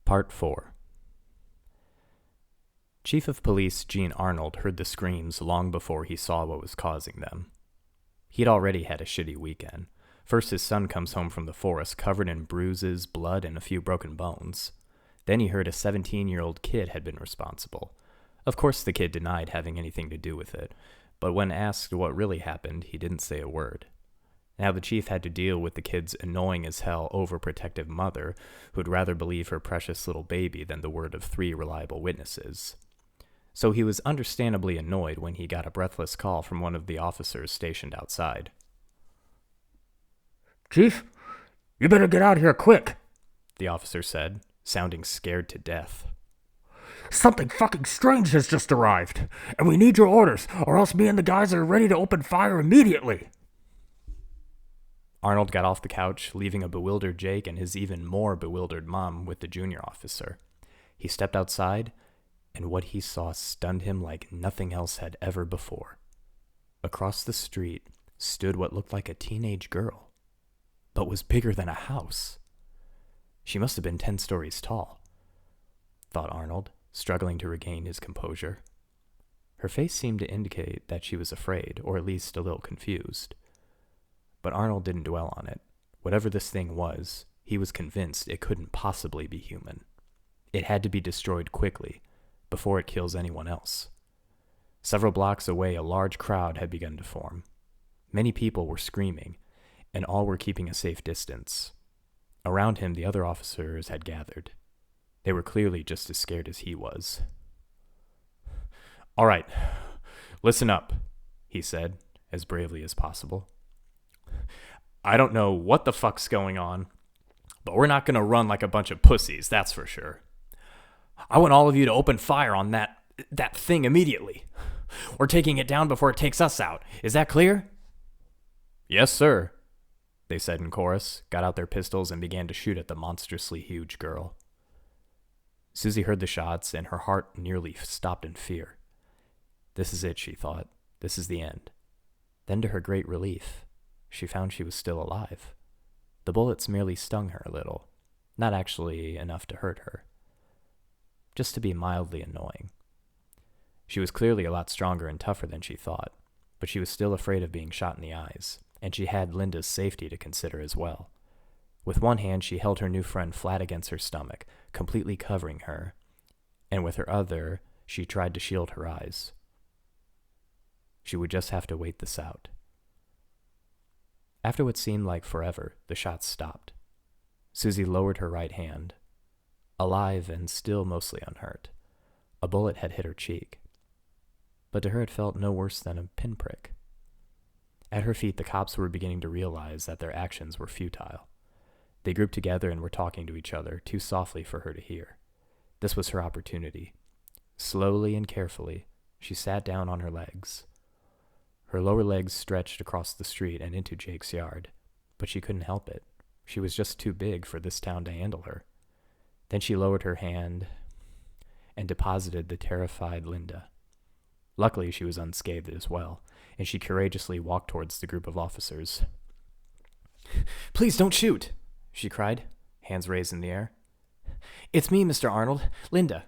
Part 4. Chief of Police Gene Arnold heard the screams long before he saw what was causing them. He'd already had a shitty weekend. First, his son comes home from the forest covered in bruises, blood, and a few broken bones. Then he heard a 17-year-old kid had been responsible. Of course, the kid denied having anything to do with it, but when asked what really happened, he didn't say a word. Now the chief had to deal with the kid's annoying as hell overprotective mother, who'd rather believe her precious little baby than the word of 3 reliable witnesses. So he was understandably annoyed when he got a breathless call from one of the officers stationed outside. "Chief, you better get out here quick," the officer said, sounding scared to death. "Something fucking strange has just arrived, and we need your orders, or else me and the guys are ready to open fire immediately." Arnold got off the couch, leaving a bewildered Jake and his even more bewildered mom with the junior officer. He stepped outside, and what he saw stunned him like nothing else had ever before. Across the street stood what looked like a teenage girl, but was bigger than a house. She must have been 10 stories tall, thought Arnold, struggling to regain his composure. Her face seemed to indicate that she was afraid, or at least a little confused. But Arnold didn't dwell on it. Whatever this thing was, he was convinced it couldn't possibly be human. It had to be destroyed quickly, before it kills anyone else. Several blocks away, a large crowd had begun to form. Many people were screaming, and all were keeping a safe distance. Around him, the other officers had gathered. They were clearly just as scared as he was. "All right, listen up," he said, as bravely as possible. "I don't know what the fuck's going on, but we're not going to run like a bunch of pussies, that's for sure. I want all of you to open fire on that thing immediately. We're taking it down before it takes us out. Is that clear?" "Yes, sir," they said in chorus, got out their pistols, and began to shoot at the monstrously huge girl. Susie heard the shots, and her heart nearly stopped in fear. This is it, she thought. This is the end. Then, to her great relief, she found she was still alive. The bullets merely stung her a little, not actually enough to hurt her, just to be mildly annoying. She was clearly a lot stronger and tougher than she thought, but she was still afraid of being shot in the eyes, and she had Linda's safety to consider as well. With one hand, she held her new friend flat against her stomach, completely covering her, and with her other, she tried to shield her eyes. She would just have to wait this out. After what seemed like forever, the shots stopped. Susie lowered her right hand. Alive and still mostly unhurt. A bullet had hit her cheek, but to her it felt no worse than a pinprick. At her feet, the cops were beginning to realize that their actions were futile. They grouped together and were talking to each other, too softly for her to hear. This was her opportunity. Slowly and carefully, she sat down on her legs. Her lower legs stretched across the street and into Jake's yard, but she couldn't help it. She was just too big for this town to handle her. Then she lowered her hand and deposited the terrified Linda. Luckily, she was unscathed as well, and she courageously walked towards the group of officers. "Please don't shoot," she cried, hands raised in the air. "It's me, Mr. Arnold, Linda.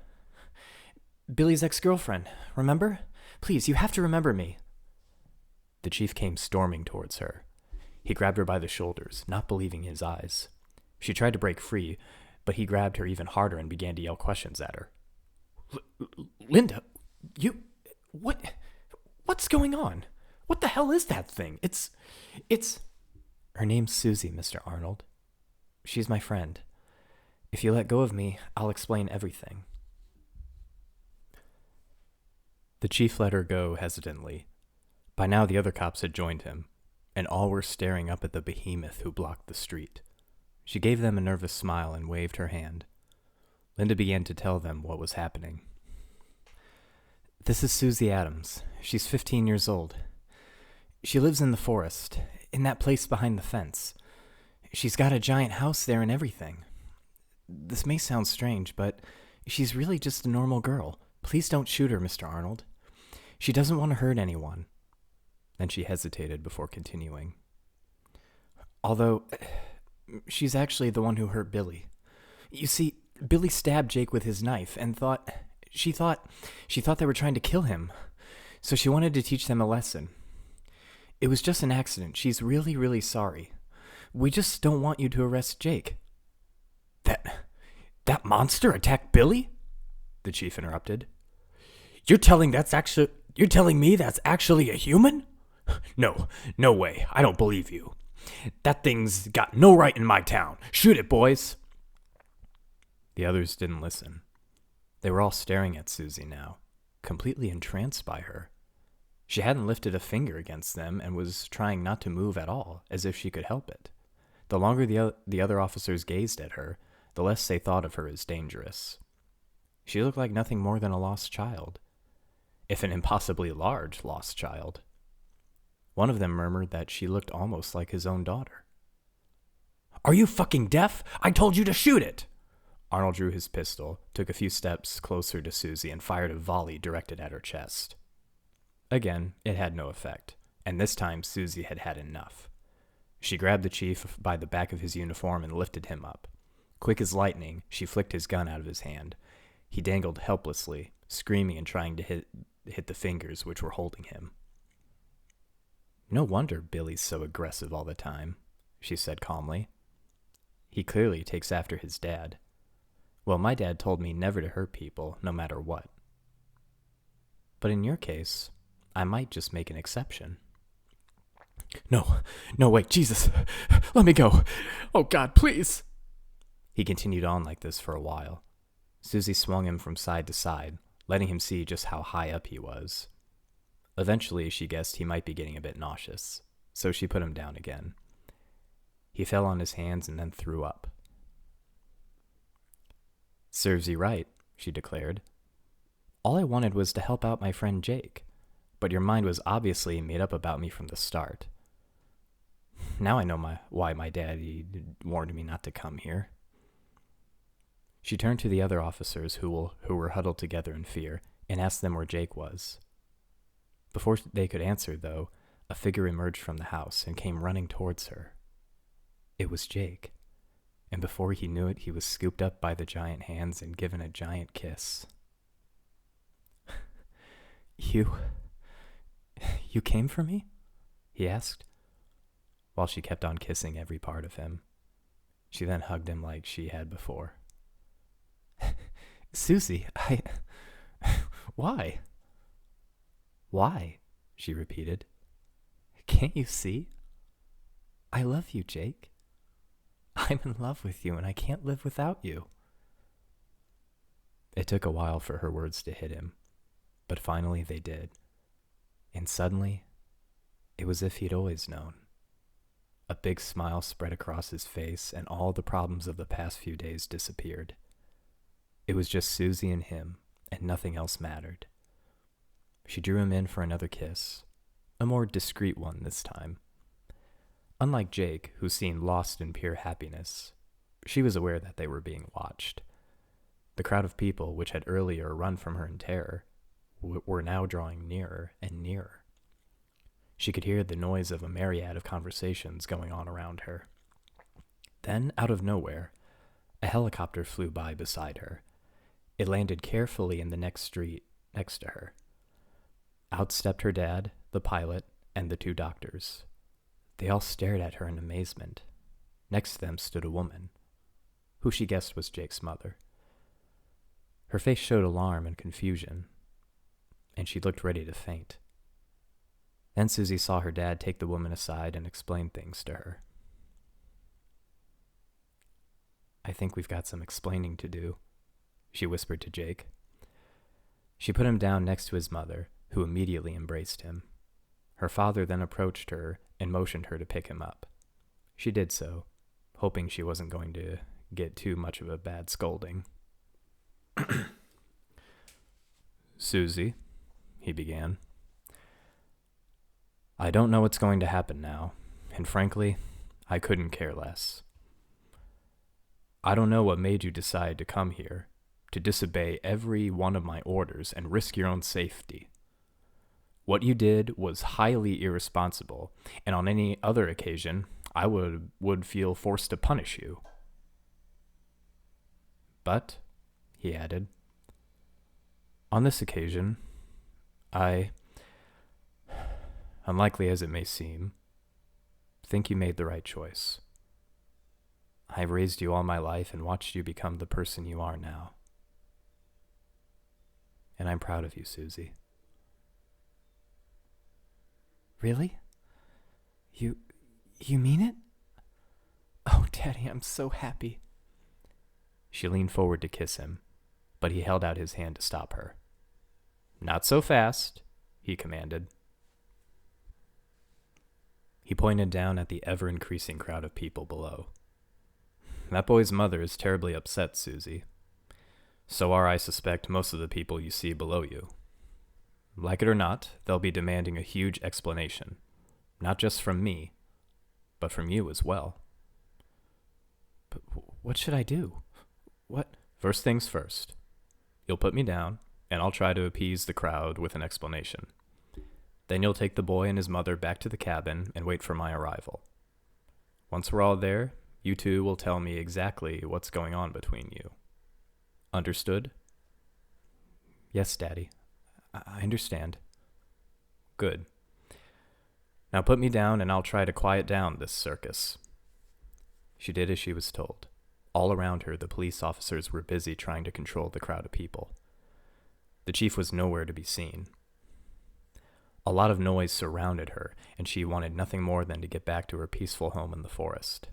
Billy's ex-girlfriend, remember? Please, you have to remember me." The chief came storming towards her. He grabbed her by the shoulders, not believing his eyes. She tried to break free, but he grabbed her even harder and began to yell questions at her. Linda, what's going on? What the hell is that thing? It's... Her name's Susie, Mr. Arnold. She's my friend. If you let go of me, I'll explain everything." The chief let her go hesitantly. By now the other cops had joined him, and all were staring up at the behemoth who blocked the street. She gave them a nervous smile and waved her hand. Linda began to tell them what was happening. "This is Susie Adams. She's 15 years old. She lives in the forest, in that place behind the fence. She's got a giant house there and everything. This may sound strange, but she's really just a normal girl. Please don't shoot her, Mr. Arnold. She doesn't want to hurt anyone." Then she hesitated before continuing. "Although, she's actually the one who hurt Billy. You see, Billy stabbed Jake with his knife and she thought they were trying to kill him. So she wanted to teach them a lesson. It was just an accident. She's really, really sorry. We just don't want you to arrest Jake." That monster attacked Billy?" the chief interrupted. You're telling me that's actually a human? No way. I don't believe you. That thing's got no right in my town. Shoot it, boys." The others didn't listen. They were all staring at Susie now, completely entranced by her. She hadn't lifted a finger against them and was trying not to move at all, as if she could help it. The longer the other officers gazed at her, the less they thought of her as dangerous. She looked like nothing more than a lost child, if an impossibly large lost child. One of them murmured that she looked almost like his own daughter. "Are you fucking deaf? I told you to shoot it!" Arnold drew his pistol, took a few steps closer to Susie, and fired a volley directed at her chest. Again, it had no effect, and this time Susie had had enough. She grabbed the chief by the back of his uniform and lifted him up. Quick as lightning, she flicked his gun out of his hand. He dangled helplessly, screaming and trying to hit the fingers which were holding him. "No wonder Billy's so aggressive all the time," she said calmly. "He clearly takes after his dad. Well, my dad told me never to hurt people, no matter what. But in your case, I might just make an exception." No, wait, Jesus, let me go. Oh, God, please." He continued on like this for a while. Susie swung him from side to side, letting him see just how high up he was. Eventually, she guessed he might be getting a bit nauseous, so she put him down again. He fell on his hands and then threw up. "Serves you right," she declared. "All I wanted was to help out my friend Jake, but your mind was obviously made up about me from the start. Now I know why my daddy warned me not to come here." She turned to the other officers who were huddled together in fear and asked them where Jake was. Before they could answer, though, a figure emerged from the house and came running towards her. It was Jake, and before he knew it, he was scooped up by the giant hands and given a giant kiss. You came for me?" he asked, while she kept on kissing every part of him. She then hugged him like she had before. "Susie, Why?" "Why?" she repeated. "Can't you see? I love you, Jake. I'm in love with you, and I can't live without you." It took a while for her words to hit him, but finally they did. And suddenly, it was as if he'd always known. A big smile spread across his face, and all the problems of the past few days disappeared. It was just Susie and him, and nothing else mattered. She drew him in for another kiss, a more discreet one this time. Unlike Jake, who seemed lost in pure happiness, she was aware that they were being watched. The crowd of people, which had earlier run from her in terror, were now drawing nearer and nearer. She could hear the noise of a myriad of conversations going on around her. Then, out of nowhere, a helicopter flew by beside her. It landed carefully in the next street next to her. Out stepped her dad, the pilot, and the two doctors. They all stared at her in amazement. Next to them stood a woman, who she guessed was Jake's mother. Her face showed alarm and confusion, and she looked ready to faint. Then Susie saw her dad take the woman aside and explain things to her. "I think we've got some explaining to do," she whispered to Jake. She put him down next to his mother, who immediately embraced him. Her father then approached her and motioned her to pick him up. She did so, hoping she wasn't going to get too much of a bad scolding. "Susie," he began, "I don't know what's going to happen now, and frankly, I couldn't care less. I don't know what made you decide to come here, to disobey every one of my orders and risk your own safety. What you did was highly irresponsible, and on any other occasion, I would feel forced to punish you. But, he added, on this occasion, I, unlikely as it may seem, think you made the right choice. I've raised you all my life and watched you become the person you are now. And I'm proud of you, Susie. Really? You mean it? Oh, Daddy, I'm so happy. She leaned forward to kiss him, but he held out his hand to stop her. Not so fast, he commanded. He pointed down at the ever-increasing crowd of people below. That boy's mother is terribly upset, Susie. So are, I suspect, most of the people you see below you. Like it or not, they'll be demanding a huge explanation, not just from me, but from you as well. But what should I do? What? First things first. You'll put me down, and I'll try to appease the crowd with an explanation. Then you'll take the boy and his mother back to the cabin and wait for my arrival. Once we're all there, you two will tell me exactly what's going on between you. Understood? Yes, Daddy. I understand. Good. Now put me down and I'll try to quiet down this circus. She did as she was told. All around her, the police officers were busy trying to control the crowd of people. The chief was nowhere to be seen. A lot of noise surrounded her, and she wanted nothing more than to get back to her peaceful home in the forest.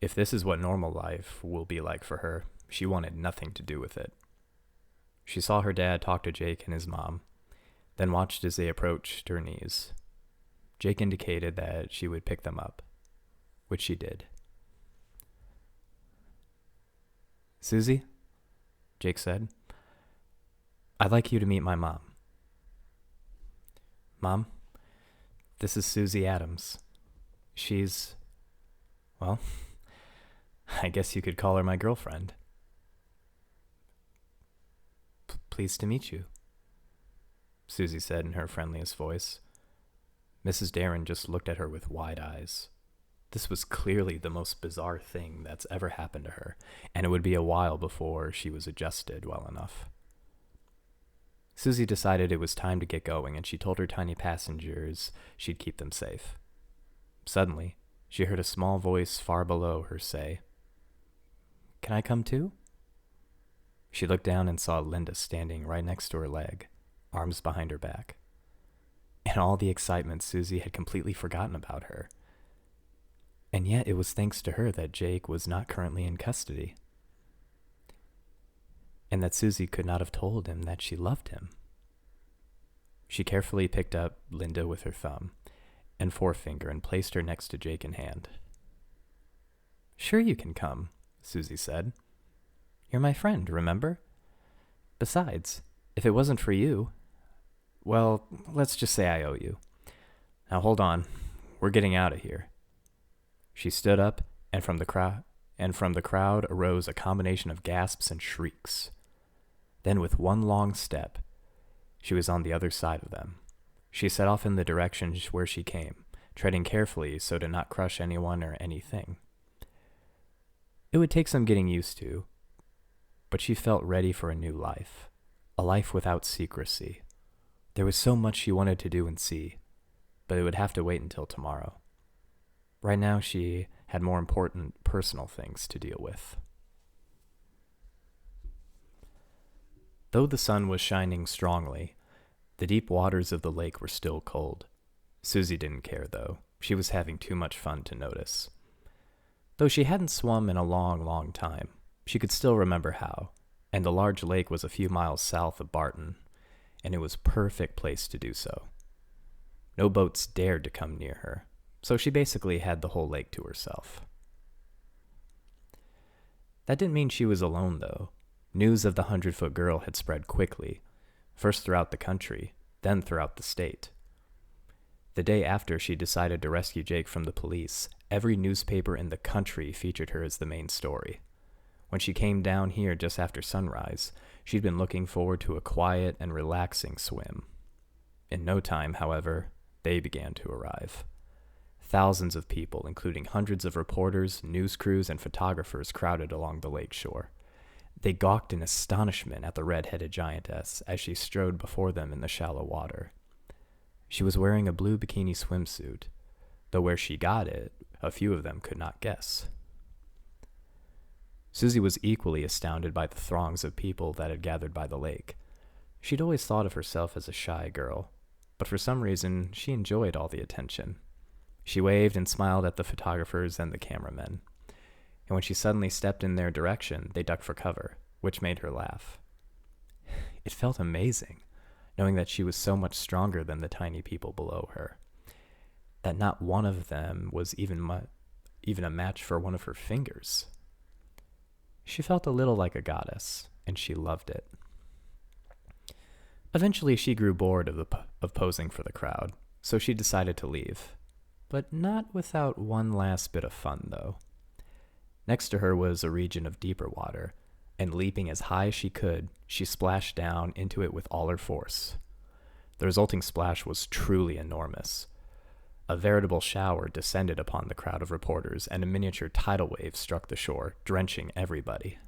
If this is what normal life will be like for her, she wanted nothing to do with it. She saw her dad talk to Jake and his mom, then watched as they approached her knees. Jake indicated that she would pick them up, which she did. Susie, Jake said, I'd like you to meet my mom. Mom, this is Susie Adams. She's, well, I guess you could call her my girlfriend. Pleased to meet you, Susie said in her friendliest voice. Mrs. Darren just looked at her with wide eyes. This was clearly the most bizarre thing that's ever happened to her, and it would be a while before she was adjusted well enough. Susie decided it was time to get going, and she told her tiny passengers she'd keep them safe. Suddenly, she heard a small voice far below her say, "Can I come too?" She looked down and saw Linda standing right next to her leg, arms behind her back. In all the excitement, Susie had completely forgotten about her. And yet it was thanks to her that Jake was not currently in custody, and that Susie could not have told him that she loved him. She carefully picked up Linda with her thumb and forefinger and placed her next to Jake in hand. "Sure you can come," Susie said. "You're my friend, remember? Besides, if it wasn't for you, well, let's just say I owe you. Now hold on, we're getting out of here." She stood up, and from the crowd arose a combination of gasps and shrieks. Then with one long step, she was on the other side of them. She set off in the direction where she came, treading carefully so to not crush anyone or anything. It would take some getting used to, but she felt ready for a new life, a life without secrecy. There was so much she wanted to do and see, but it would have to wait until tomorrow. Right now, she had more important personal things to deal with. Though the sun was shining strongly, the deep waters of the lake were still cold. Susie didn't care, though. She was having too much fun to notice. Though she hadn't swum in a long, long time, she could still remember how, and the large lake was a few miles south of Barton, and it was a perfect place to do so. No boats dared to come near her, so she basically had the whole lake to herself. That didn't mean she was alone, though. News of the 100-foot girl had spread quickly, first throughout the country, then throughout the state. The day after she decided to rescue Jake from the police, every newspaper in the country featured her as the main story. When she came down here just after sunrise, she'd been looking forward to a quiet and relaxing swim. In no time, however, they began to arrive. Thousands of people, including hundreds of reporters, news crews, and photographers, crowded along the lake shore. They gawked in astonishment at the red-headed giantess as she strode before them in the shallow water. She was wearing a blue bikini swimsuit, though where she got it, a few of them could not guess. Susie was equally astounded by the throngs of people that had gathered by the lake. She'd always thought of herself as a shy girl, but for some reason, she enjoyed all the attention. She waved and smiled at the photographers and the cameramen, and when she suddenly stepped in their direction, they ducked for cover, which made her laugh. It felt amazing, knowing that she was so much stronger than the tiny people below her, that not one of them was even a match for one of her fingers. She felt a little like a goddess, and she loved it. Eventually, she grew bored of posing for the crowd, so she decided to leave. But not without one last bit of fun, though. Next to her was a region of deeper water, and leaping as high as she could, she splashed down into it with all her force. The resulting splash was truly enormous. A veritable shower descended upon the crowd of reporters, and a miniature tidal wave struck the shore, drenching everybody.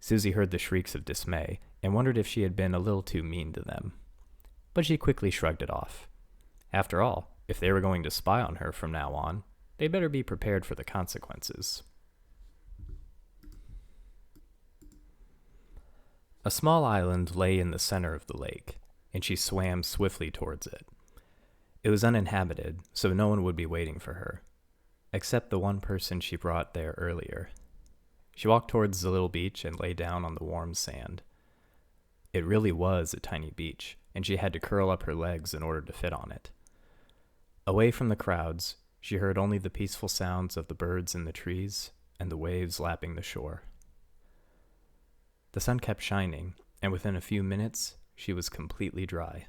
Susie heard the shrieks of dismay and wondered if she had been a little too mean to them. But she quickly shrugged it off. After all, if they were going to spy on her from now on, they better be prepared for the consequences. A small island lay in the center of the lake, and she swam swiftly towards it. It was uninhabited, so no one would be waiting for her, except the one person she brought there earlier. She walked towards the little beach and lay down on the warm sand. It really was a tiny beach, and she had to curl up her legs in order to fit on it. Away from the crowds, she heard only the peaceful sounds of the birds in the trees and the waves lapping the shore. The sun kept shining, and within a few minutes, she was completely dry.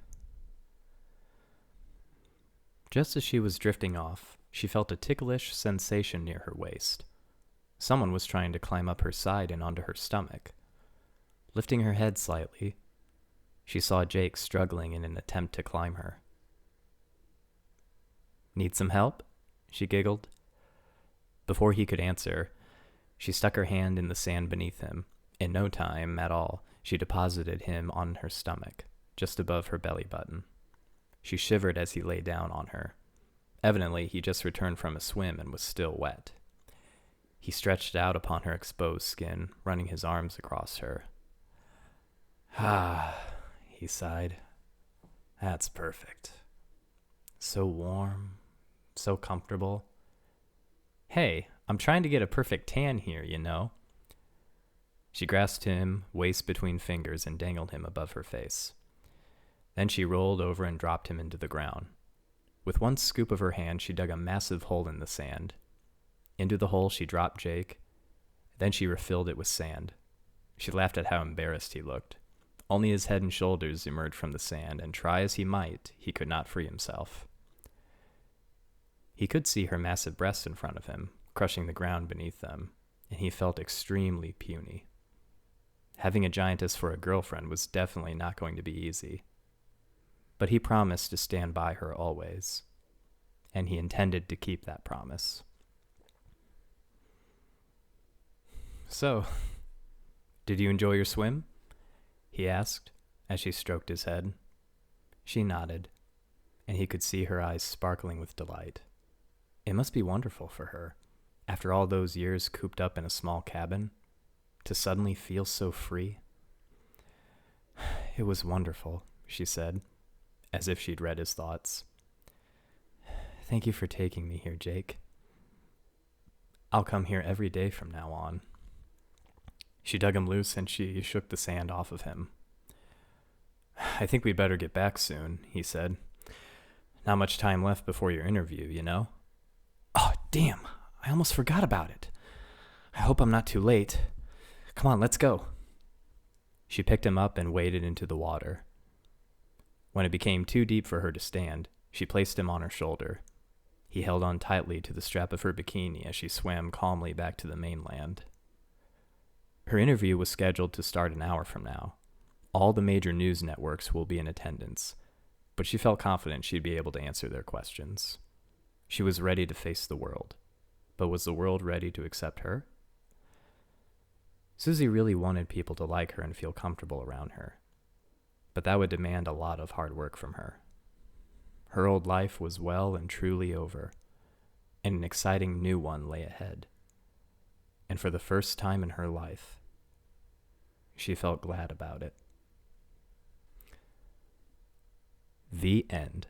Just as she was drifting off, she felt a ticklish sensation near her waist. Someone was trying to climb up her side and onto her stomach. Lifting her head slightly, she saw Jake struggling in an attempt to climb her. "Need some help?" she giggled. Before he could answer, she stuck her hand in the sand beneath him. In no time at all, she deposited him on her stomach, just above her belly button. She shivered as he lay down on her. Evidently, he just returned from a swim and was still wet. He stretched out upon her exposed skin, running his arms across her. "Ah," he sighed. "That's perfect. So warm, so comfortable. Hey, I'm trying to get a perfect tan here, you know." She grasped him, waist between fingers, and dangled him above her face. Then she rolled over and dropped him into the ground. With one scoop of her hand, she dug a massive hole in the sand. Into the hole she dropped Jake. Then she refilled it with sand. She laughed at how embarrassed he looked. Only his head and shoulders emerged from the sand, and try as he might, he could not free himself. He could see her massive breasts in front of him, crushing the ground beneath them, and he felt extremely puny. Having a giantess for a girlfriend was definitely not going to be easy. But he promised to stand by her always, and he intended to keep that promise. "So, did you enjoy your swim?" he asked, as she stroked his head. She nodded, and he could see her eyes sparkling with delight. It must be wonderful for her, after all those years cooped up in a small cabin, to suddenly feel so free. "It was wonderful," she said, as if she'd read his thoughts. "Thank you for taking me here, Jake. I'll come here every day from now on." She dug him loose and she shook the sand off of him. "I think we'd better get back soon," he said. "Not much time left before your interview, you know?" "Oh, damn, I almost forgot about it. I hope I'm not too late. Come on, let's go." She picked him up and waded into the water. When it became too deep for her to stand, she placed him on her shoulder. He held on tightly to the strap of her bikini as she swam calmly back to the mainland. Her interview was scheduled to start an hour from now. All the major news networks will be in attendance, but she felt confident she'd be able to answer their questions. She was ready to face the world, but was the world ready to accept her? Susie really wanted people to like her and feel comfortable around her, but that would demand a lot of hard work from her. Her old life was well and truly over, and an exciting new one lay ahead. And for the first time in her life, she felt glad about it. The end.